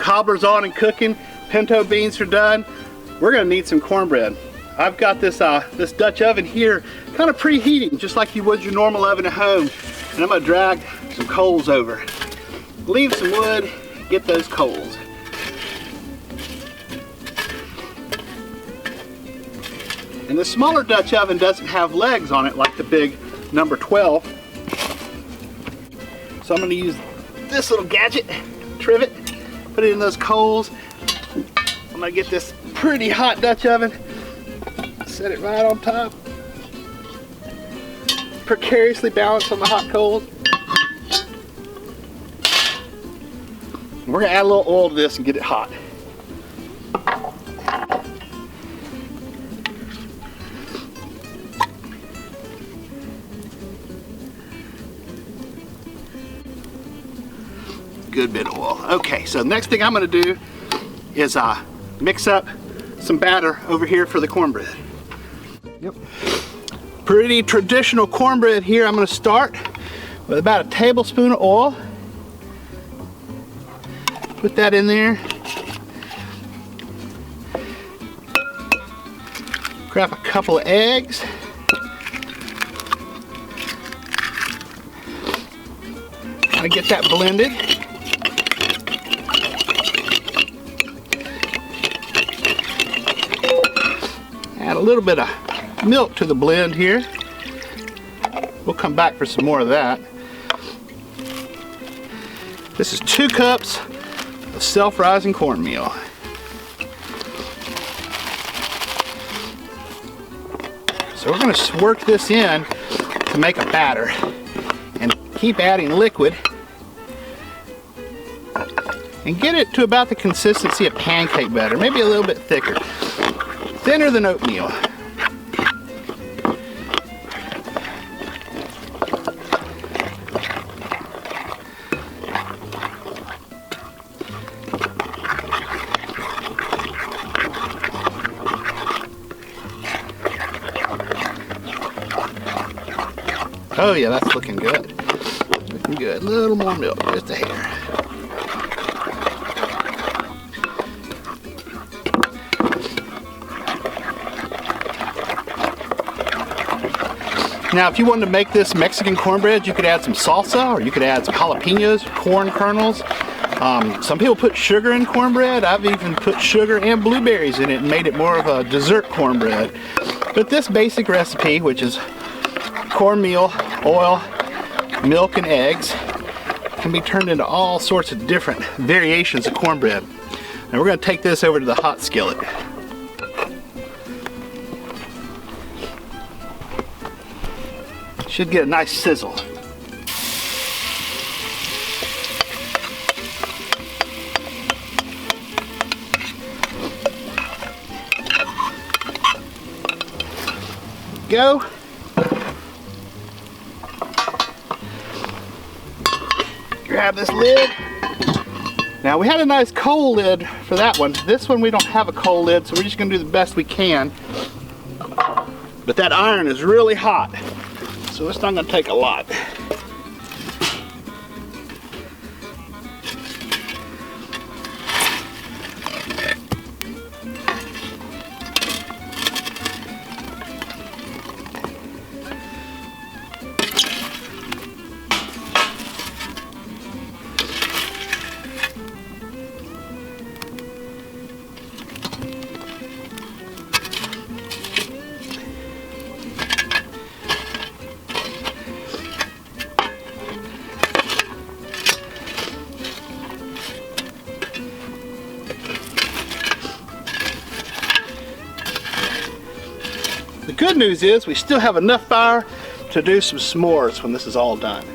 cobbler's on and cooking, pinto beans are done, we're gonna need some cornbread. I've got this this Dutch oven here, kind of preheating, just like you would your normal oven at home. And I'm gonna drag some coals over. Leave some wood, get those coals. And the smaller Dutch oven doesn't have legs on it like the big number 12. So I'm gonna use this little gadget, trivet, put it in those coals. I'm gonna get this pretty hot Dutch oven, set it right on top, precariously balanced on the hot coals. We're gonna add a little oil to this and get it hot. Good bit of oil. Okay, so next thing I'm gonna do is mix up some batter over here for the cornbread. Yep. Pretty traditional cornbread here. I'm gonna start with about a tablespoon of oil. Put that in there. Grab a couple of eggs. Kind of get that blended. Add a little bit of milk to the blend here. We'll come back for some more of that. This is 2 cups of self-rising cornmeal. So we're going to work this in to make a batter and keep adding liquid and get it to about the consistency of pancake batter, maybe a little bit thicker, thinner than oatmeal. Oh yeah, that's looking good. Looking good. A little more milk, just a hair. Now, if you wanted to make this Mexican cornbread, you could add some salsa, or you could add some jalapenos, corn kernels. Some people put sugar in cornbread. I've even put sugar and blueberries in it and made it more of a dessert cornbread. But this basic recipe, which is cornmeal, oil, milk, and eggs, can be turned into all sorts of different variations of cornbread. Now we're going to take this over to the hot skillet. Should get a nice sizzle. Go. Grab this lid. Now we had a nice coal lid for that one. This one we don't have a coal lid, so we're just going to do the best we can. But that iron is really hot, so it's not going to take a lot. The good news is we still have enough fire to do some s'mores when this is all done.